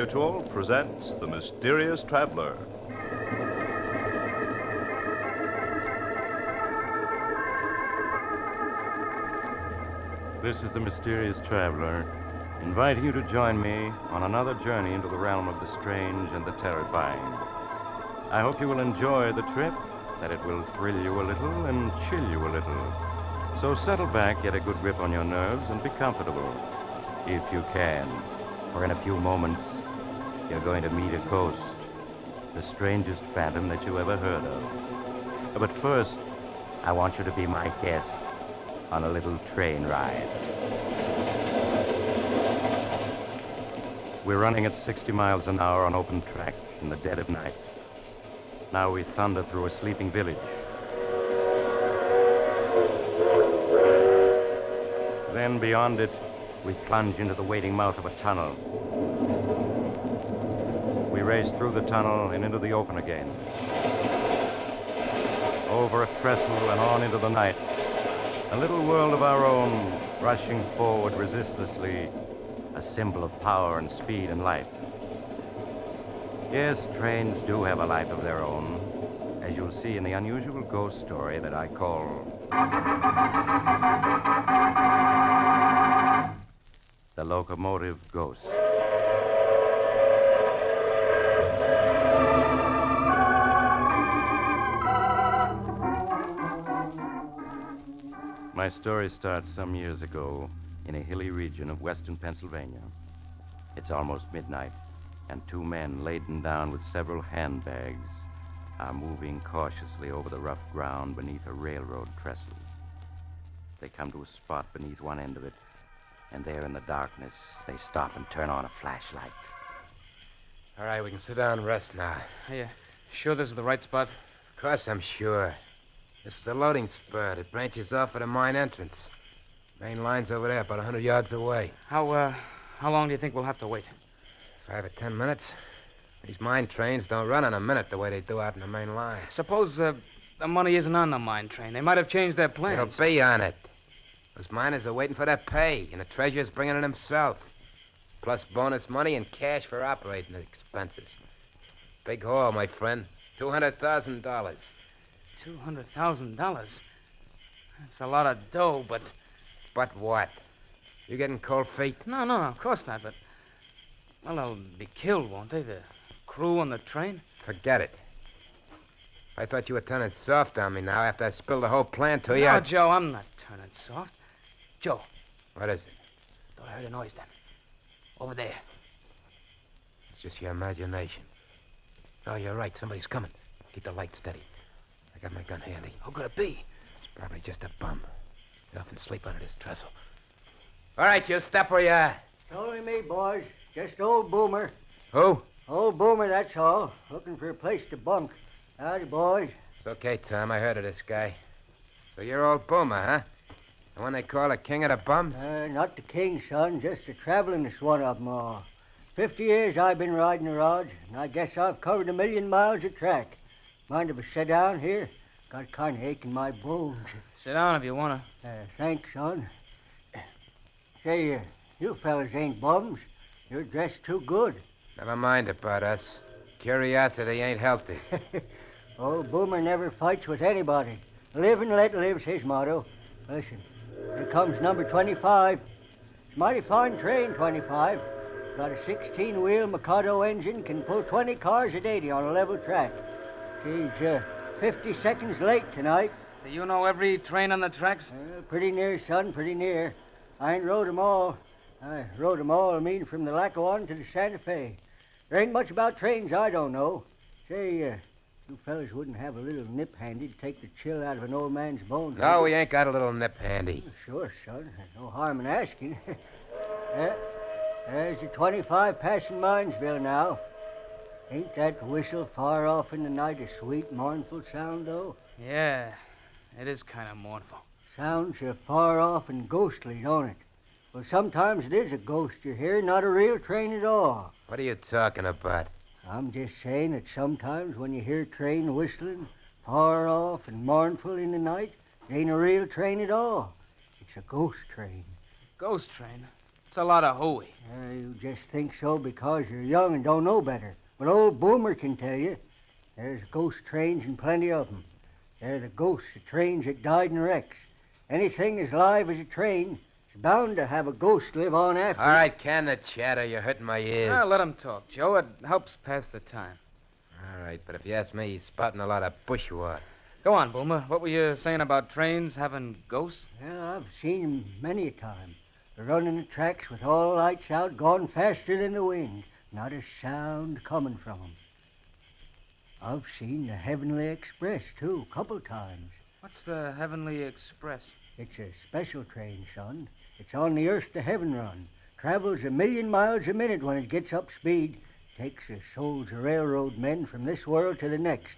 Mutual presents The Mysterious Traveler. This is The Mysterious Traveler, inviting you to join me on another journey into the realm of the strange and the terrifying. I hope you will enjoy the trip, that it will thrill you a little and chill you a little. So settle back, get a good grip on your nerves, and be comfortable, if you can. For in a few moments, you're going to meet a ghost, the strangest phantom that you ever heard of. But first, I want you to be my guest on a little train ride. We're running at 60 miles an hour on open track in the dead of night. Now we thunder through a sleeping village. Then beyond it, we plunge into the waiting mouth of a tunnel. We race through the tunnel and into the open again. Over a trestle and on into the night. A little world of our own, rushing forward resistlessly, a symbol of power and speed and life. Yes, trains do have a life of their own, as you'll see in the unusual ghost story that I call The Locomotive Ghost. My story starts some years ago in a hilly region of western Pennsylvania. It's almost midnight, and two men laden down with several handbags are moving cautiously over the rough ground beneath a railroad trestle. They come to a spot beneath one end of it, and there in the darkness, they stop and turn on a flashlight. All right, we can sit down and rest now. Are you sure this is the right spot? Of course I'm sure. This is the loading spur. It branches off at the mine entrance. Main line's over there, about 100 yards away. How long do you think we'll have to wait? 5 or 10 minutes. These mine trains don't run in a minute the way they do out in the main line. Suppose the money isn't on the mine train. They might have changed their plans. It'll be on it. Those miners are waiting for their pay, and the treasurer's bringing it himself. Plus bonus money and cash for operating expenses. Big haul, my friend. $200,000. $200,000? That's a lot of dough, but... But what? You getting cold feet? No, of course not, but... Well, they'll be killed, won't they? The crew on the train? Forget it. I thought you were turning soft on me now after I spilled the whole plan to you. No, Joe, I'm not turning soft. Joe. What is it? Thought I heard a noise then. Over there. It's just your imagination. Oh, you're right. Somebody's coming. Keep the light steady. I got my gun handy. Who could it be? It's probably just a bum. They often sleep under this trestle. All right, you step where you are. It's only me, boys. Just old Boomer. Who? Old Boomer, that's all. Looking for a place to bunk. Howdy, boys. It's okay, Tom. I heard of this guy. So you're old Boomer, huh? The one they call the king of the bums? Not the king, son. Just the travelingest one of them all. 50 years I've been riding the rods, and I guess I've covered 1,000,000 miles of track. Mind if I sit down here? Got a kind of ache in my bones. Sit down if you want to. Thanks, son. Say, you fellas ain't bums. You're dressed too good. Never mind about us. Curiosity ain't healthy. Old Boomer never fights with anybody. Live and let live's his motto. Listen, here comes number 25. It's a mighty fine train, 25. Got a 16-wheel Mikado engine, can pull 20 cars at 80 on a level track. She's 50 seconds late tonight. Do you know every train on the tracks? Pretty near, son, pretty near. I ain't rode 'em all. I rode 'em all, I mean, from the Lackawanna to the Santa Fe. There ain't much about trains I don't know. Say, you fellas wouldn't have a little nip handy to take the chill out of an old man's bones. No, we ain't got a little nip handy. Sure, son. There's no harm in asking. There's the 25 passing Minesville now. Ain't that whistle far off in the night a sweet, mournful sound, though? Yeah, it is kind of mournful. Sounds far off and ghostly, don't it? Well, sometimes it is a ghost you hear, not a real train at all. What are you talking about? I'm just saying that sometimes when you hear a train whistling far off and mournful in the night, it ain't a real train at all. It's a ghost train. Ghost train? It's a lot of hooey. You just think so because you're young and don't know better. But old Boomer can tell you. There's ghost trains and plenty of them. They're the ghosts of trains that died in wrecks. Anything as live as a train is bound to have a ghost live on after. All right, can the chatter. You're hurting my ears. Let him talk, Joe. It helps pass the time. All right, but if you ask me, he's spouting a lot of bushwhack. Go on, Boomer. What were you saying about trains having ghosts? Well, I've seen 'em many a time. They're running the tracks with all the lights out, going faster than the wind. Not a sound coming from 'em. I've seen the Heavenly Express, too, a couple times. What's the Heavenly Express? It's a special train, son. It's on the Earth to Heaven run. Travels 1,000,000 miles a minute when it gets up speed. Takes the souls of railroad men from this world to the next.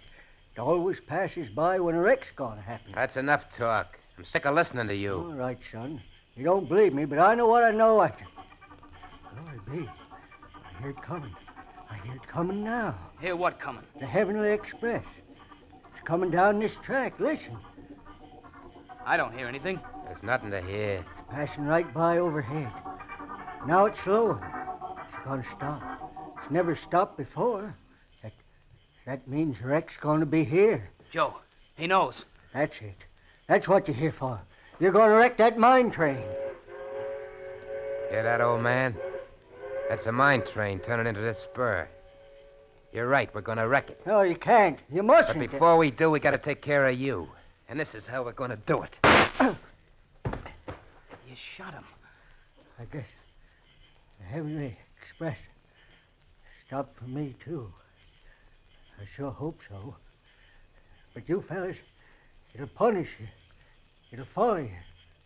It always passes by when a wreck's gonna happen. That's enough talk. I'm sick of listening to you. All right, son. You don't believe me, but I know what I know. Glory be. I hear it coming. I hear it coming now. Hear what coming? The Heavenly Express. It's coming down this track. Listen. I don't hear anything. There's nothing to hear. It's passing right by overhead. Now it's slowing. It's gonna stop. It's never stopped before. That means the wreck's gonna be here. Joe, he knows. That's it. That's what you're here for. You're gonna wreck that mine train. Hear that, old man? That's a mine train turning into this spur. You're right, we're gonna wreck it. No, you can't. You But mustn't. before we do, we gotta take care of you. And this is how we're gonna do it. You shot him. I guess the Heavenly Express stopped for me, too. I sure hope so. But you fellas, it'll punish you. It'll follow you,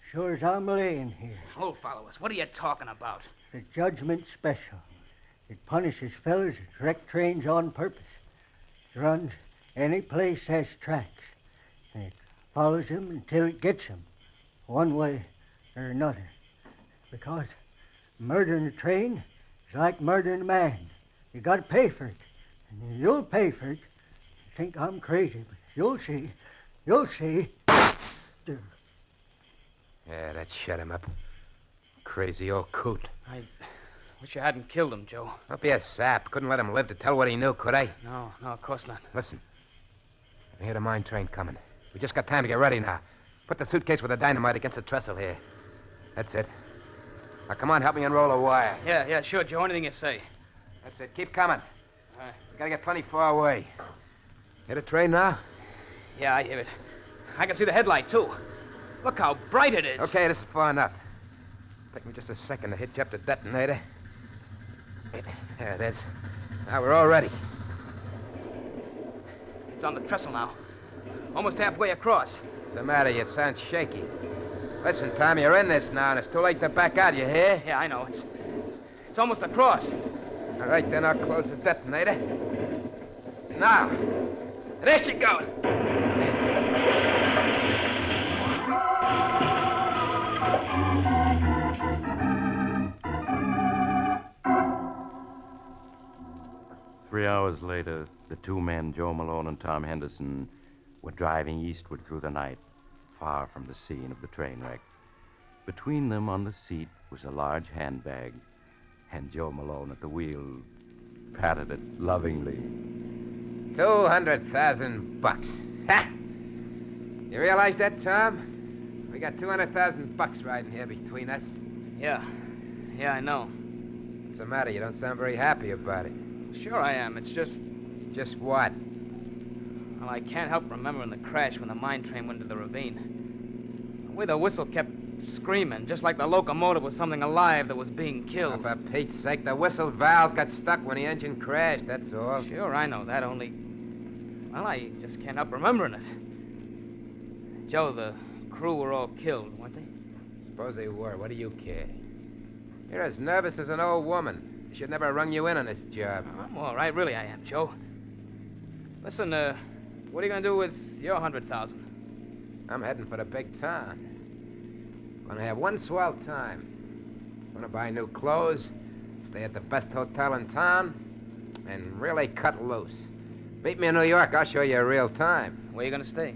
sure as I'm laying here. Oh, follow us. What are you talking about? The Judgment Special. It punishes fellas that wreck trains on purpose. It runs any place has tracks. And it follows them until it gets them, one way or another. Because murdering a train is like murdering a man. You got to pay for it. And you'll pay for it. You think I'm crazy, but you'll see. You'll see. Yeah, that shut him up. Crazy old coot. I wish you hadn't killed him, Joe. Don't be a sap. Couldn't let him live to tell what he knew, could I? No, of course not. Listen. I hear the mine train coming. We just got time to get ready now. Put the suitcase with the dynamite against the trestle here. That's it. Now, come on, help me unroll a wire. Yeah, sure, Joe. Anything you say. That's it. Keep coming. All right. We gotta get plenty far away. Hear the train now? Yeah, I hear it. I can see the headlight, too. Look how bright it is. Okay, this is far enough. Take me just a second to hitch up the detonator. There it is. Now we're all ready. It's on the trestle now. Almost halfway across. What's the matter? You sound shaky. Listen, Tom, you're in this now, and it's too late to back out, you hear? Yeah, I know. It's almost across. All right, then I'll close the detonator. Now, there she goes. 3 hours later, the two men, Joe Malone and Tom Henderson, were driving eastward through the night, far from the scene of the train wreck. Between them on the seat was a large handbag, and Joe Malone at the wheel patted it lovingly. 200,000 bucks. Ha! You realize that, Tom? We got 200,000 bucks riding here between us. Yeah, I know. What's the matter? You don't sound very happy about it. Sure I am. It's just... Just what? Well, I can't help remembering the crash when the mine train went into the ravine. The way the whistle kept screaming, just like the locomotive was something alive that was being Oh, killed. for Pete's sake, the whistle valve got stuck when the engine crashed, that's all. Sure, I know that, only... Well, I just can't help remembering it. Joe, the crew were all killed, weren't they? Suppose they were. What do you care? You're as nervous as an old woman. You should never have rung you in on this job. I'm all right, really I am, Joe. Listen, what are you going to do with your 100,000? I'm heading for the big town. Gonna have one swell time. Gonna buy new clothes, stay at the best hotel in town, and really cut loose. Meet me in New York, I'll show you a real time. Where are you going to stay?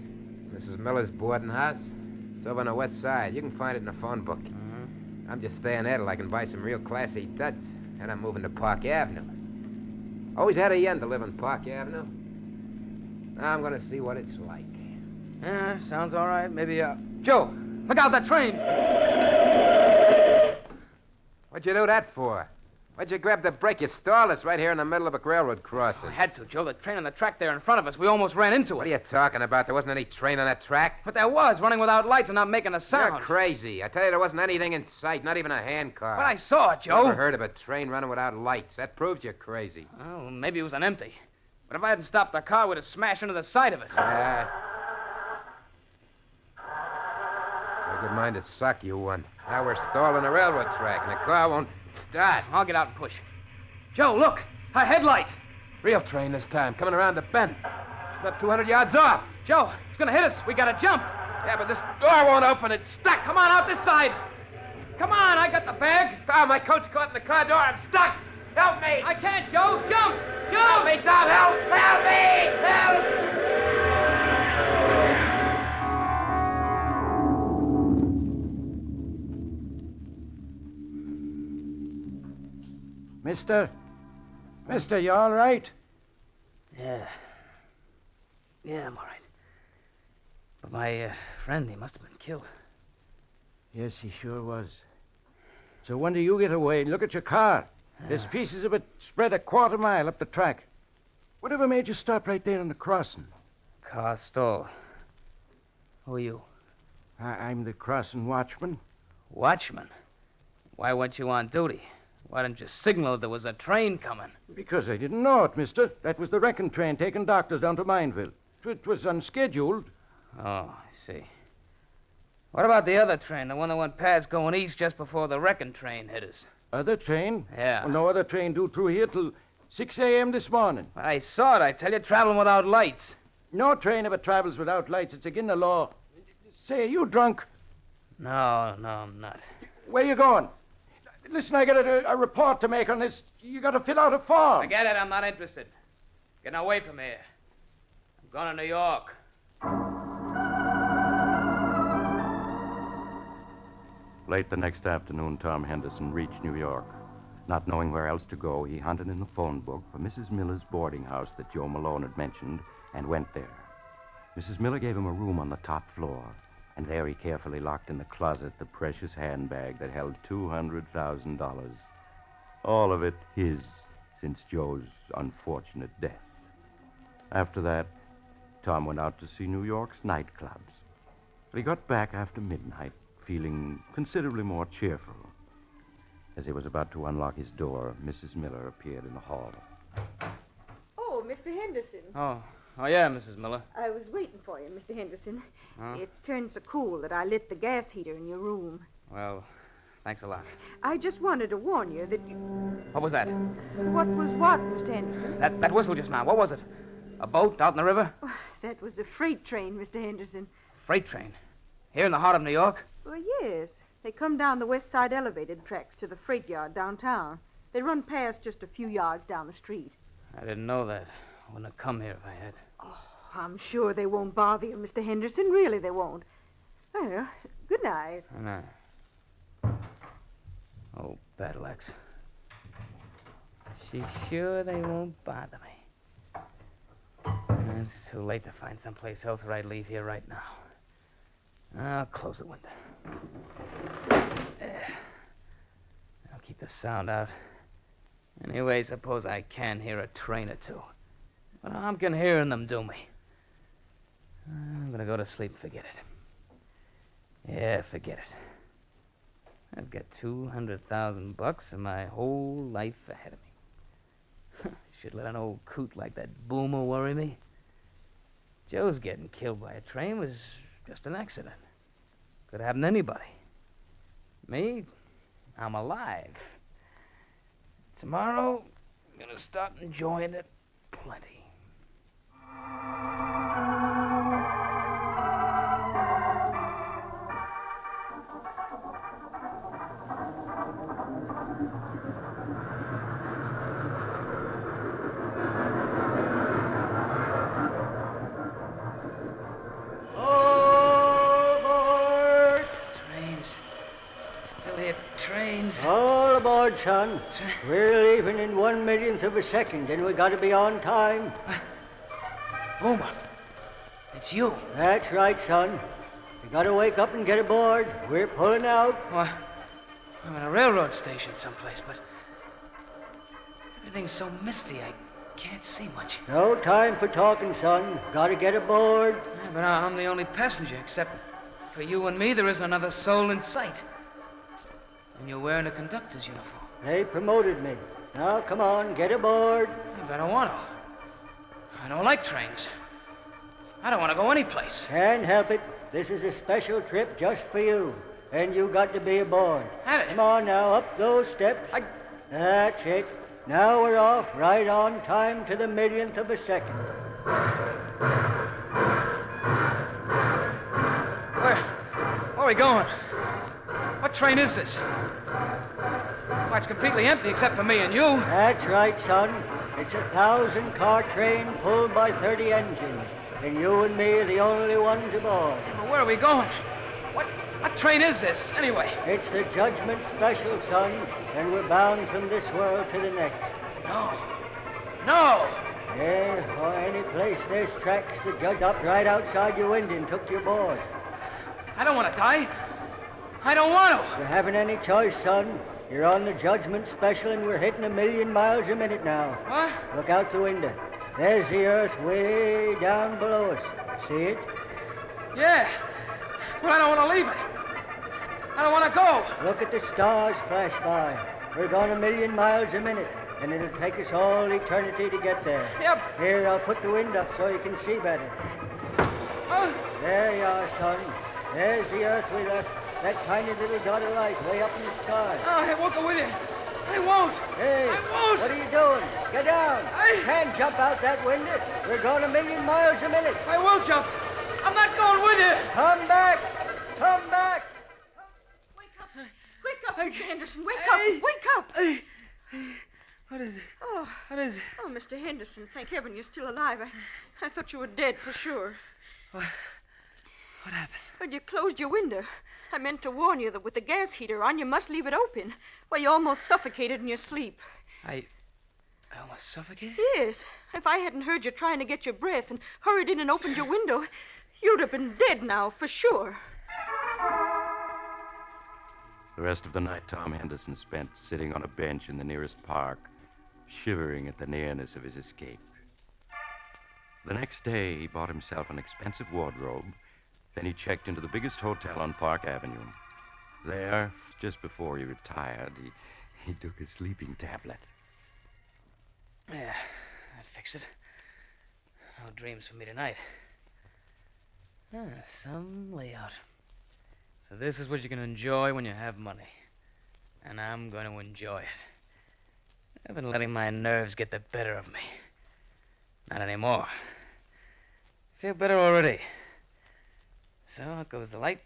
Mrs. Miller's boarding house. It's over on the west side. You can find it in the phone book. I'm just staying there till I can buy some real classy duds. And I'm moving to Park Avenue. Always had a yen to live on Park Avenue. Now I'm gonna see what it's like. Yeah, sounds all right. Maybe, Joe, look out, that train! What'd you do that for? Why'd you grab the brake? You stalled us right here in the middle of a railroad crossing. I had to, Joe. The train on the track there in front of us. We almost ran into it. What are you talking about? There wasn't any train on that track. But there was, running without lights and not making a sound. You're crazy. I tell you, there wasn't anything in sight, not even a handcar. But I saw it, Joe. Never heard of a train running without lights. That proves you're crazy. Well, maybe it was an empty. But if I hadn't stopped the car, we'd have smashed into the side of it. A good mind to suck, you one. Now we're stalling the railroad track, and the car won't start. I'll get out and push. Joe, look! A headlight! Real train this time, coming around the bend. It's not 200 yards off. Joe, it's gonna hit us. We gotta jump. Yeah, but this door won't open. It's stuck. Come on, out this side. Come on, I got the bag. Oh, my coat's caught in the car door. I'm stuck. Help me. I can't, Joe. Jump! Jump! Help me, Tom. Help! Help me! Help! Mister, you all right? Yeah. Yeah, I'm all right. But my friend, he must have been killed. Yes, he sure was. So when do you get away? Look at your car. There's pieces of it spread a quarter mile up the track. Whatever made you stop right there on the crossing? Car stalled. Who are you? I'm the crossing watchman. Watchman? Why weren't you on duty? Why didn't you signal there was a train coming? Because I didn't know it, mister. That was the wrecking train taking doctors down to Mineville. It was unscheduled. Oh, I see. What about the other train, the one that went past going east just before the wrecking train hit us? Other train? Yeah. Well, no other train due through here till 6 a.m. this morning. I saw it, I tell you, traveling without lights. No train ever travels without lights. It's against the law. Say, are you drunk? No, I'm not. Where you going? Listen, I got a report to make on this. You got to fill out a form. Forget it, I'm not interested. Getting away from here. I'm going to New York. Late the next afternoon, Tom Henderson reached New York. Not knowing where else to go, he hunted in the phone book for Mrs. Miller's boarding house that Joe Malone had mentioned and went there. Mrs. Miller gave him a room on the top floor, and there he carefully locked in the closet the precious handbag that held $200,000. All of it his since Joe's unfortunate death. After that, Tom went out to see New York's nightclubs. But he got back after midnight, feeling considerably more cheerful. As he was about to unlock his door, Mrs. Miller appeared in the hall. Oh, Mr. Henderson. Oh, yeah, Mrs. Miller. I was waiting for you, Mr. Henderson. Huh? It's turned so cool that I lit the gas heater in your room. Well, thanks a lot. I just wanted to warn you that you... What was that? What was what, Mr. Henderson? That whistle just now. What was it? A boat out in the river? Oh, that was a freight train, Mr. Henderson. Freight train? Here in the heart of New York? Well, yes. They come down the west side elevated tracks to the freight yard downtown. They run past just a few yards down the street. I didn't know that. I wouldn't have come here if I had. Oh, I'm sure they won't bother you, Mr. Henderson. Really, they won't. Well, good night. No. Oh, battle axe. She's sure they won't bother me. It's too late to find someplace else, or I'd leave here right now. I'll close the window. I'll keep the sound out. Anyway, suppose I can hear a train or two. But I'm can hearing them do me. I'm gonna go to sleep and forget it. Yeah, forget it. I've got $200,000 and my whole life ahead of me. Should let an old coot like that Boomer worry me. Joe's getting killed by a train was just an accident. Could happen to anybody. Me, I'm alive. Tomorrow, I'm gonna start enjoying it plenty. Still hear trains. All aboard, son. We're leaving in 1/1,000,000th of a second, and we gotta be on time. Boomer, it's you. That's right, son. You gotta wake up and get aboard. We're pulling out. Well, I'm at a railroad station someplace, but everything's so misty I can't see much. No time for talking, son. Gotta get aboard. Yeah, but I'm the only passenger, except for you and me, there isn't another soul in sight. And you're wearing a conductor's uniform. They promoted me. Now, come on, get aboard. Yeah, but I don't want to. I don't like trains. I don't want to go anyplace. Can't help it. This is a special trip just for you. And you got to be aboard. Come on now, up those steps. That's it. Now we're off, right on time to the 1,000,000th of a second. Where are we going? What train is this? Why, it's completely empty except for me and you. That's right, son. It's a 1,000-car train pulled by 30 engines. And you and me are the only ones aboard. Well, where are we going? What train is this, anyway? It's the Judgment Special, son. And we're bound from this world to the next. No. Yeah, or any place there's tracks, the judge stopped right outside your window and took you aboard. I don't want to die. I don't want to. You haven't any choice, son. You're on the Judgment Special and we're hitting 1,000,000 miles a minute now. What? Look out the window. There's the earth way down below us. See it? Yeah. But I don't want to leave it. I don't want to go. Look at the stars flash by. We're going 1,000,000 miles a minute, and it'll take us all eternity to get there. Yep. Here, I'll put the wind up so you can see better. There you are, son. There's the earth we left. That tiny little dot of light way up in the sky. Oh, I won't go with you. I won't. Hey, I won't. what are you doing? Get down. You can't jump out that window. We're going 1,000,000 miles a minute. I will jump. I'm not going with you. Come back. Come back. Wake up. Wake up, Mr. Henderson. Wake up. Wake up. What is it? Oh. What is it? Oh, Mr. Henderson, thank heaven you're still alive. I thought you were dead for sure. What happened? Well, you closed your window. I meant to warn you that with the gas heater on, you must leave it open. Well, you almost suffocated in your sleep. I almost suffocated? Yes. If I hadn't heard you trying to get your breath and hurried in and opened your window, you'd have been dead now, for sure. The rest of the night, Tom Henderson spent sitting on a bench in the nearest park, shivering at the nearness of his escape. The next day, he bought himself an expensive wardrobe. Then he checked into the biggest hotel on Park Avenue. There, just before he retired, he took a sleeping tablet. Yeah, that fixed it. No dreams for me tonight. Some layout. So this is what you can enjoy when you have money. And I'm going to enjoy it. I've been letting my nerves get the better of me. Not anymore. Feel better already. So out goes the light.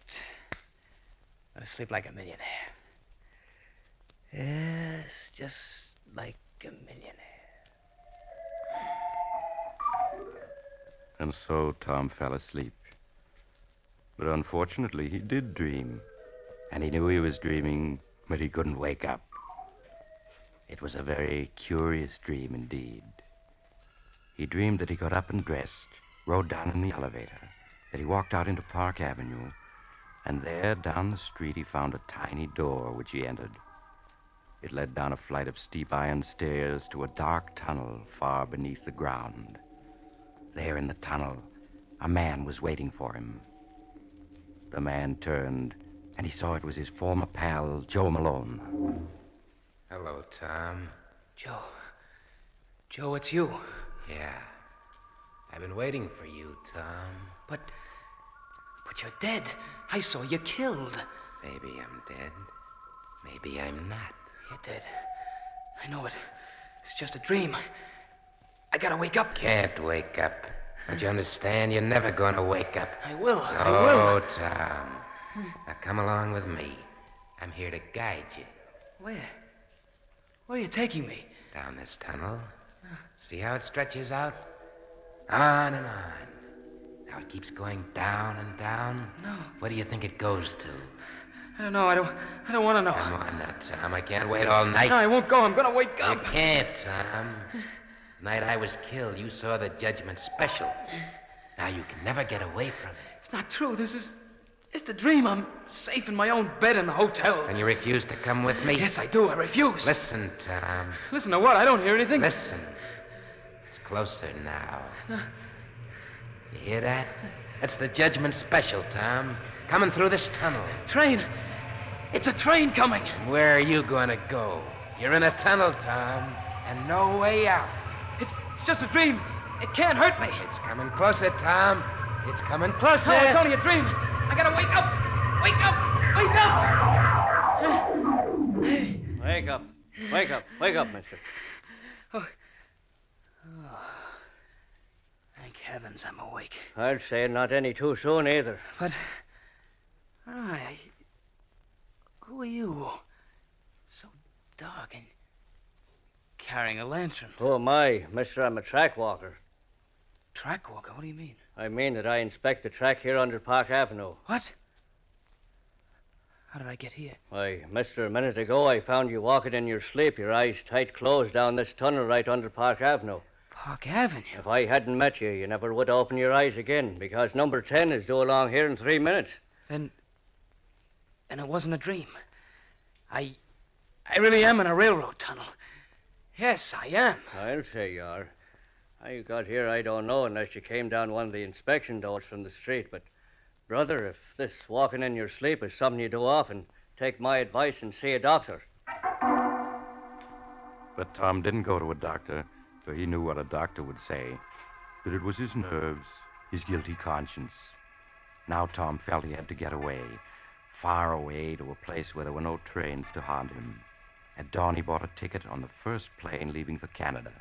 Go to sleep like a millionaire. Yes, just like a millionaire. And so Tom fell asleep. But unfortunately, he did dream. And he knew he was dreaming, but he couldn't wake up. It was a very curious dream indeed. He dreamed that he got up and dressed, rode down in the elevator, that he walked out into Park Avenue, and there, down the street, he found a tiny door which he entered. It led down a flight of steep iron stairs to a dark tunnel far beneath the ground. There in the tunnel, a man was waiting for him. The man turned, and he saw it was his former pal, Joe Malone. Hello, Tom. Joe, it's you. Yeah. I've been waiting for you, Tom. But you're dead. I saw you killed. Maybe I'm dead. Maybe I'm not. You're dead. I know it. It's just a dream. I gotta wake up. Can't wake up. Don't you understand? You're never gonna wake up. I will. Oh, Tom. Now come along with me. I'm here to guide you. Where? Where are you taking me? Down this tunnel. See how it stretches out? On and on. Now it keeps going down and down. No. What do you think it goes to? I don't know. I don't want to know. Come on now, Tom. I can't wait all night. No, I won't go. I'm going to wake You up. can't, Tom. The night I was killed, you saw the judgment special. Now you can never get away from it. It's not true. It's the dream. I'm safe in my own bed in the hotel. And you refuse to come with me? Yes, I do. I refuse. Listen, Tom. Listen to what? I don't hear anything. Listen. It's closer now. You hear that? That's the judgment special, Tom. Coming through this tunnel. Train. It's a train coming. And where are you going to go? You're in a tunnel, Tom, and no way out. It's just a dream. It can't hurt me. It's coming closer, Tom. It's coming closer. No, it's only a dream. I gotta wake up. Wake up. Wake up. Wake up. Wake up. Wake up, mister. Oh. Thank heavens I'm awake. I'd say not any too soon either. But, who are you? It's so dark and carrying a lantern. Who am I, mister? I'm a track walker. Track walker? What do you mean? I mean that I inspect the track here under Park Avenue. What? How did I get here? Why, mister, a minute ago I found you walking in your sleep, your eyes tight closed down this tunnel right under Park Avenue. Park Avenue? If I hadn't met you, you never would open your eyes again, because number 10 is due along here in 3 minutes. Then it wasn't a dream. I really am in a railroad tunnel. Yes, I am. I'll say you are. How you got here, I don't know, unless you came down one of the inspection doors from the street. But, brother, if this walking in your sleep is something you do often, take my advice and see a doctor. But Tom didn't go to a doctor, for he knew what a doctor would say. That it was his nerves, his guilty conscience. Now Tom felt he had to get away, far away to a place where there were no trains to haunt him. At dawn, he bought a ticket on the first plane leaving for Canada.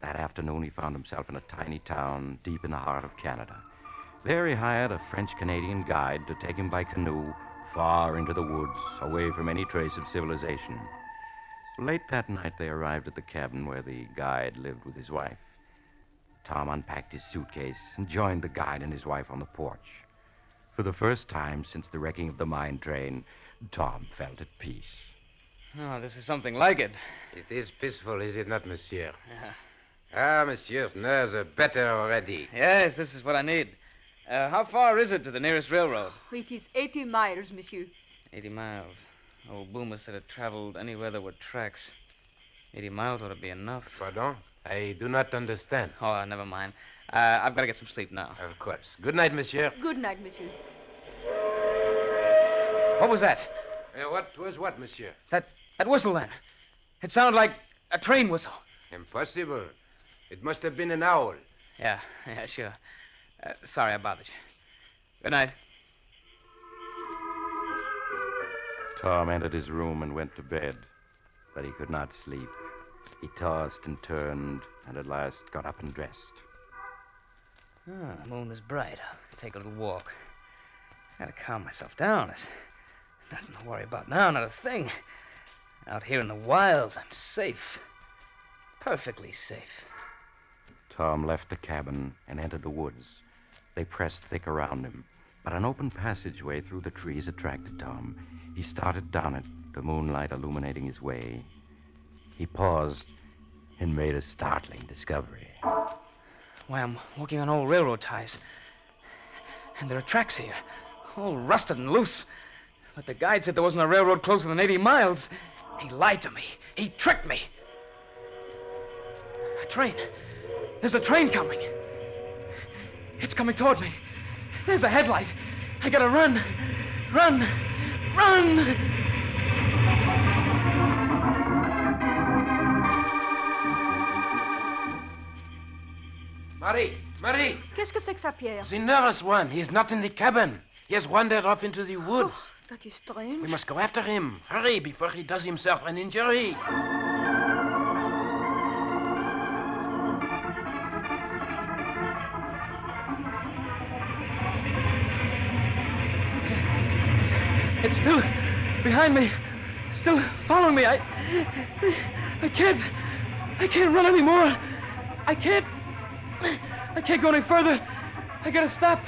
That afternoon, he found himself in a tiny town deep in the heart of Canada. There, he hired a French-Canadian guide to take him by canoe far into the woods, away from any trace of civilization. Late that night, they arrived at the cabin where the guide lived with his wife. Tom unpacked his suitcase and joined the guide and his wife on the porch. For the first time since the wrecking of the mine train, Tom felt at peace. Oh, this is something like it. It is peaceful, is it not, monsieur? Yeah. Ah, monsieur's nerves are better already. Yes, this is what I need. How far is it to the nearest railroad? It is 80 miles, monsieur. 80 miles. Old Boomer said it traveled anywhere there were tracks. 80 miles ought to be enough. Pardon? I do not understand. Oh, never mind. I've got to get some sleep now. Of course. Good night, monsieur. Good night, monsieur. What was that? What was what, monsieur? That whistle then. It sounded like a train whistle. Impossible. It must have been an owl. Yeah, sure. Sorry I bothered you. Good night. Tom entered his room and went to bed, but he could not sleep. He tossed and turned, and at last got up and dressed. Oh, the moon is bright. I'll take a little walk. Gotta calm myself down. There's nothing to worry about now, not a thing. Out here in the wilds, I'm safe. Perfectly safe. Tom left the cabin and entered the woods. They pressed thick around him, but an open passageway through the trees attracted Tom. He started down it, the moonlight illuminating his way. He paused and made a startling discovery. Why, I'm walking on old railroad ties. And there are tracks here, all rusted and loose. But the guide said there wasn't a railroad closer than 80 miles. He lied to me. He tricked me. A train. There's a train coming. It's coming toward me. There's a headlight. I gotta run. Run! Run! Marie! Qu'est-ce que c'est que ça, Pierre? The nearest one. He is not in the cabin. He has wandered off into the woods. Oh, that is strange. We must go after him. Hurry before he does himself an injury. It's still behind me. Still following me. I can't run anymore. I can't go any further. I gotta stop.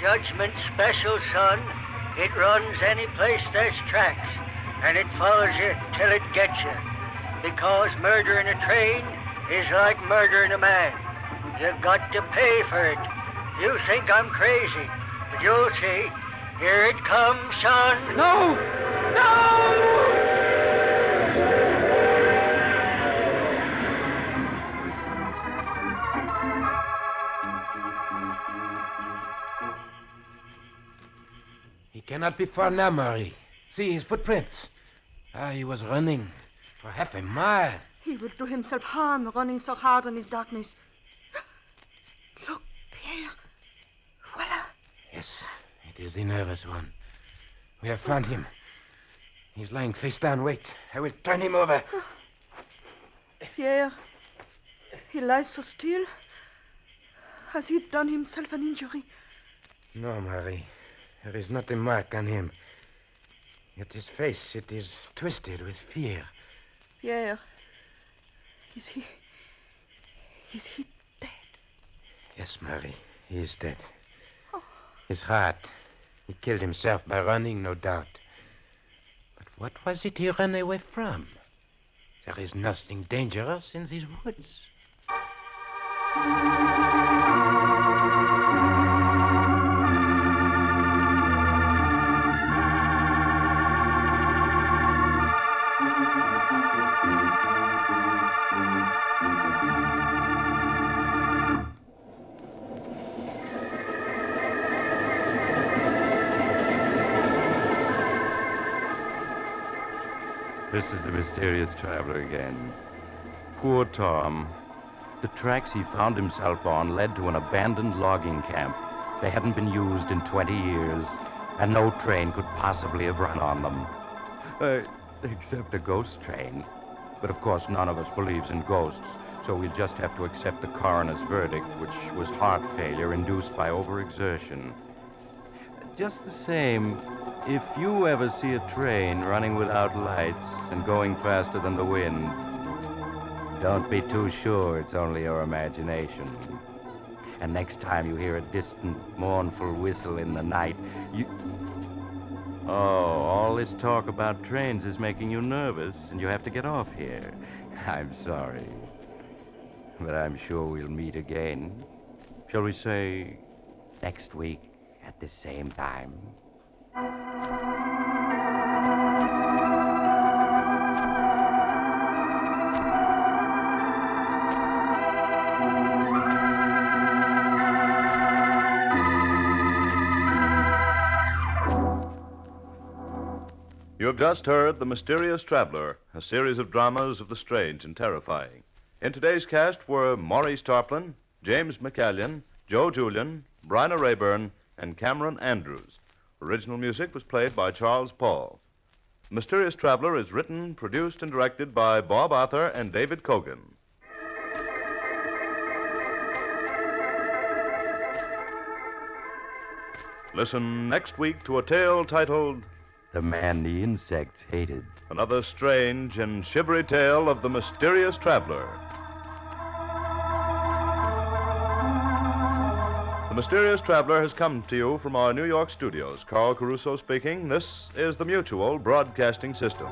Judgment special, son. It runs any place there's tracks, and it follows you till it gets you. Because murdering a train is like murdering a man. You got to pay for it. You think I'm crazy, but you'll see. Here it comes, son. No! No! He cannot be far now, Murray. See his footprints. He was running for half a mile. He will do himself harm running so hard in his darkness. Look, Pierre. Voila. Yes, it is the nervous one. We have found him. He's lying face down. Wait, I will turn him over. Pierre, he lies so still. Has he done himself an injury? No, Murray. There is not a mark on him. Yet his face, it is twisted with fear. Pierre, is he dead? Yes, Murray, he is dead. His heart. He killed himself by running, no doubt. But what was it he ran away from? There is nothing dangerous in these woods. This is the mysterious traveler again. Poor Tom. The tracks he found himself on led to an abandoned logging camp. They hadn't been used in 20 years, and no train could possibly have run on them. Except a ghost train. But of course, none of us believes in ghosts, so we'll just have to accept the coroner's verdict, which was heart failure induced by overexertion. Just the same, if you ever see a train running without lights and going faster than the wind, don't be too sure it's only your imagination. And next time you hear a distant, mournful whistle in the night, you... Oh, all this talk about trains is making you nervous, and you have to get off here. I'm sorry. But I'm sure we'll meet again. Shall we say next week at the same time? You have just heard The Mysterious Traveler, a series of dramas of the strange and terrifying. In today's cast were Maurice Tarplin, James McCallion, Joe Julian, Bryna Rayburn, and Cameron Andrews. Original music was played by Charles Paul. The Mysterious Traveler is written, produced, and directed by Bob Arthur and David Cogan. Listen next week to a tale titled The Man the Insects Hated. Another strange and shivery tale of the mysterious traveler. The Mysterious Traveler has come to you from our New York studios. Carl Caruso speaking. This is the Mutual Broadcasting System.